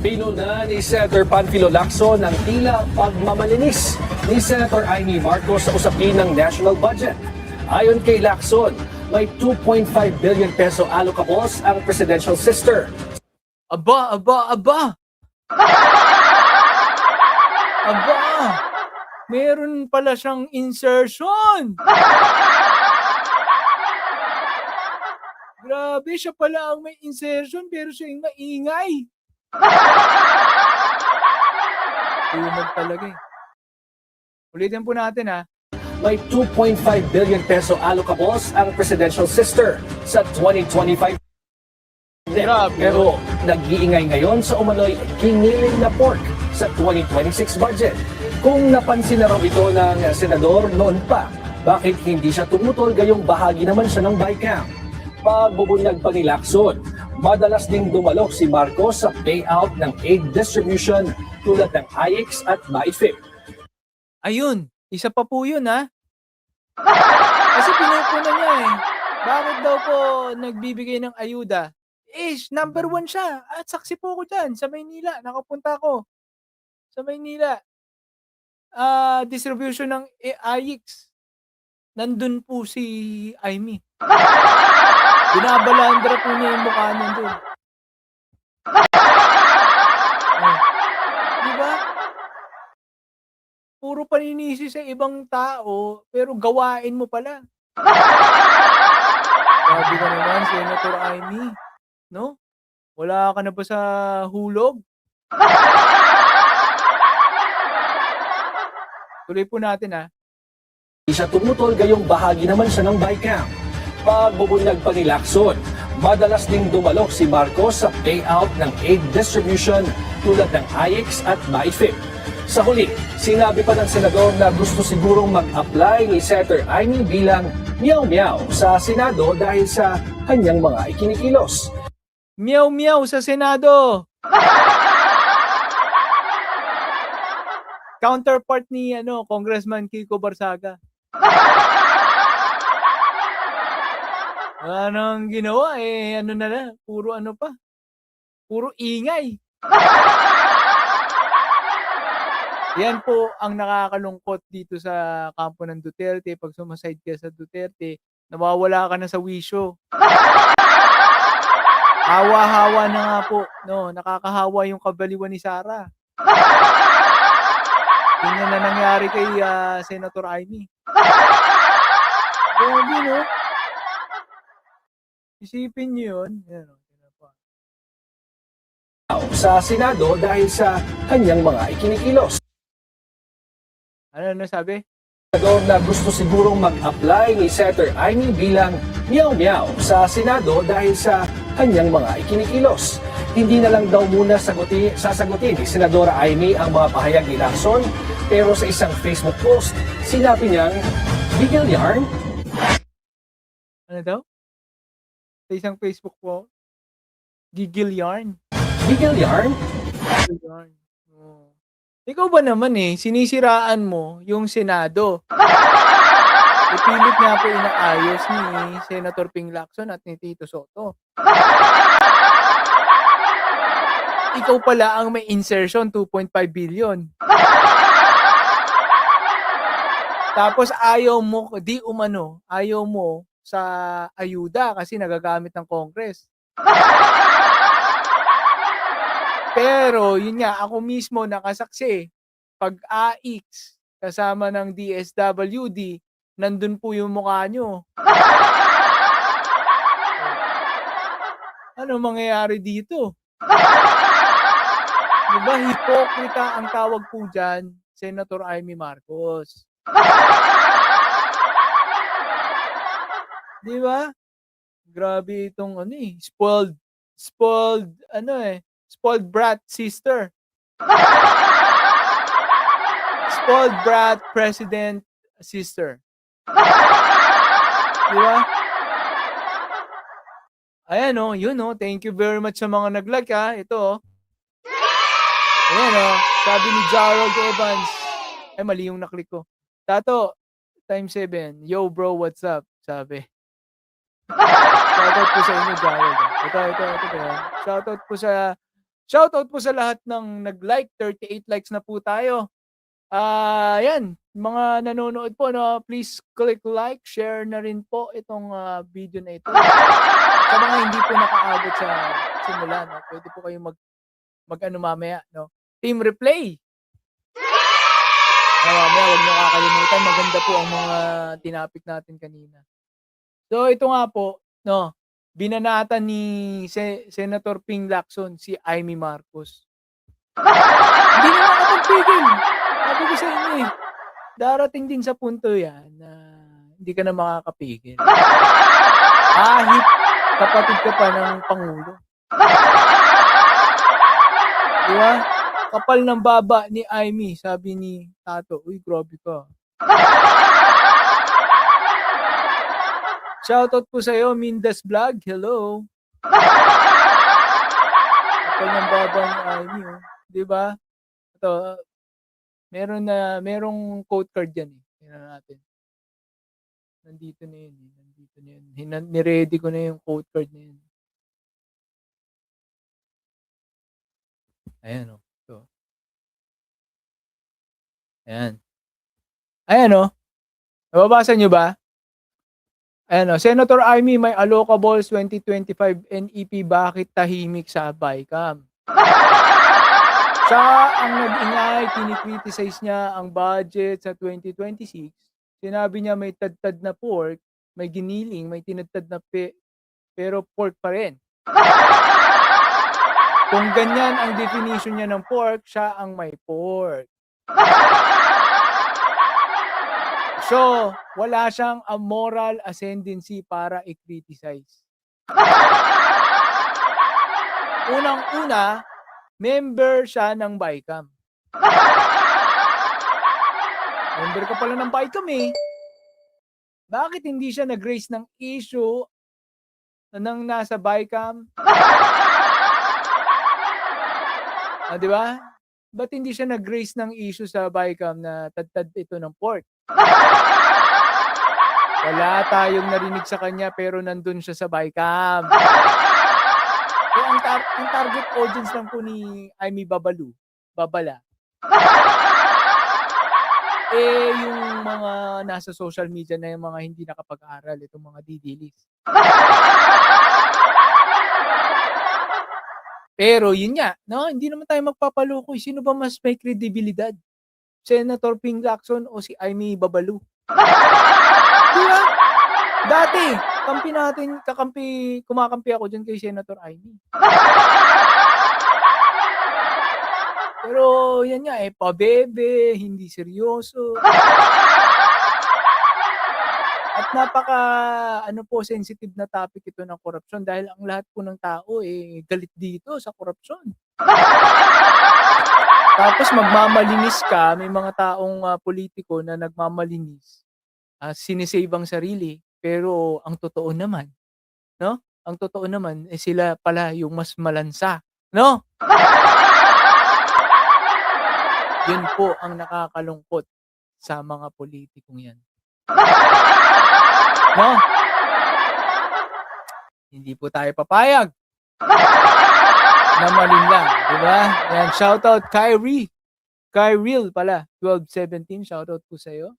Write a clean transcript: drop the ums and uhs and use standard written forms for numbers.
Pinuna ni Senator Panfilo Lacson ang tila pagmamalinis ni Senator Amy Marcos sa usapin ng national budget. Ayon kay Lacson, may 2.5 billion peso allocables ang presidential sister. Aba! Meron pala siyang insertion! Grabe, siya pala ang may insertion pero siya yung maingay. Umag talaga eh. Ulitin po natin ha. May 2.5 billion peso allocables ang presidential sister sa 2025. Grabe. Pero nag-iingay ngayon sa umano'y kiniling na pork sa 2026 budget. Kung napansin na raw ito ng senador noon pa, bakit hindi siya tumutol gayong bahagi naman siya ng BICAM? Pagbubunyag pa ni Lacson, madalas ding dumalok si Marcos sa payout ng aid distribution tulad ng IX at MyFip. Ayun, isa pa po yun ha. Kasi pinupunan niya eh. Bakit daw po nagbibigay ng ayuda? Number 1 siya. At saksi po ko dyan sa Maynila. Nakapunta ko sa Maynila. Distribution ng IX. Nandun po si Amy. Binabalandra po niya yung mukha nandun. Diba? Puro paninisi sa ibang tao, pero gawain mo pala. Grabe ka naman, Senator Amy. No? Wala ka na ba sa hulog? Tuloy po natin ha. Hindi siya tumutol gayong bahagi naman siya ng BICAM. Pagbubunyag pa ni Lacson, madalas ding dumalok si Marcos sa payout ng aid distribution tulad ng IX at MyFip. Sa huli, sinabi pa ng senador na gusto sigurong mag-apply ni Senator Amy bilang meow-meow sa Senado dahil sa kanyang mga ikinikilos. Meow-meow sa Senado! Counterpart ni Congressman Kiko Barsaga. Anong ginawa na lang, puro puro ingay. Yan po ang nakakalungkot dito sa kampo ng Duterte. Pag sumaside ka sa Duterte, nawawala ka na sa wisyo. Hawa-hawa na nga po, nakakahawa yung kabaliwan ni Sara. Ganyan na nangyari kay Senator Amy. Grabe, no? Isipin niyo yun. Sa Senado dahil sa kanyang mga ikinikilos. Ano sabi? Senador na gusto sigurong mag-apply ni Senator Amy bilang meow-meow sa Senado dahil sa kanyang mga ikinikilos. Hindi na lang daw muna sasagutin ni Senadora Amy ang mga pahayag ni Lacson, pero sa isang Facebook post, sinabi niyang, "Bigel yarn." Ano daw? Sa isang Facebook po, Gigil yarn. Bigel yarn? Gigil yarn. Oh. Ikaw ba naman sinisiraan mo yung Senado? Ipilit nga po inaayos ni Senator Ping Lacson at ni Tito Soto. Ikaw pala ang may insertion, 2.5 billion. Tapos ayaw mo sa ayuda kasi nagagamit ng Congress. Pero yun nga, ako mismo nakasaksi. Pag AX kasama ng DSWD, nandun po yung mukha nyo. Ano mangyayari dito? Diba, hipokrita ang tawag po dyan, Senator Amy Marcos. Diba? Grabe itong spoiled brat sister. Spoiled brat president sister. Diba? Ayan thank you very much sa mga nag-like ha. Ito Ayan sabi ni Gerald Evans. Mali yung naklik ko. Tato, times 7. Yo bro, what's up? Sabi. Shoutout po sa inyo, Gerald. Ito. Shoutout po sa lahat ng nag-like, 38 likes na po tayo. Yan, mga nanonood po, no, please click like, share na rin po itong video na ito. Sa mga hindi po nakaabot sa simula, no, pwede po kayong mag-ano mamaya, no. Team replay. Mamaya, huwag niyo kakalimutan, maganda po ang mga tinapik natin kanina. So ito nga po, no, binanatan ni Senator Ping Lacson si Amy Marcos. Hindi na makapagpigil. Sabi ko sa inyo eh, darating din sa punto yan na hindi ka na makakapigil. Kahit kapatid ka pa ng Pangulo. Di ba? Kapal ng baba ni Amy, sabi ni Tato, uy, grabe ka. Shoutout po sa'yo, Mindas Vlog. Hello. Kapal ng baba ni Amy, oh. Di ba? Ito, merong quote card yan eh. Tingnan natin. Nandito na yun. Nandito na yun. Niready ko na yung quote card na yun. Ayan o. Ito. Ayan. Ayan o. Nababasa nyo ba? Ayan o. Senator Amy, may allocables 2025 NEP. Bakit tahimik sa BICAM? Siya ang nag-ingay, kinikriticize niya ang budget sa 2026. Sinabi niya may tad-tad na pork, may giniling, may tinadtad na pero pork pa rin. Kung ganyan ang definition niya ng pork, siya ang may pork. So, wala siyang a moral ascendancy para i-criticize. Unang-una, member siya ng BICAM. Member ka pala ng BICAM eh. Bakit hindi siya nag-raise ng issue nang nasa BICAM? Di ba? Ba't hindi siya nag-raise ng issue sa BICAM na tad-tad ito ng pork? Wala tayong narinig sa kanya pero nandun siya sa BICAM. So, ang target audience lang po ni Amy Babala. Yung mga nasa social media na yung mga hindi nakapag-aral, itong mga didilis. Pero yun nga, no, hindi naman tayo magpapalukoy. Sino ba mas may kredibilidad? Senator Ping Lacson o si Amy Babalu? Di ba? Dati, kumakampi ako dyan kay Senator Amy. Pero yan nga pabebe, hindi seryoso. At sensitive na topic ito ng korupsyon dahil ang lahat po ng tao galit dito sa korupsyon. Tapos magmamalinis ka, may mga taong politiko na nagmamalinis, sinisave ang sarili, pero ang totoo naman, no? Ang totoo naman sila pala yung mas malansa, no? Yun po ang nakakalungkot sa mga politikong yan. No? Hindi po tayo papayag na malin lang, di ba? Yan, shoutout Kyrie. Kyril pala, 1217, shoutout po sa iyo.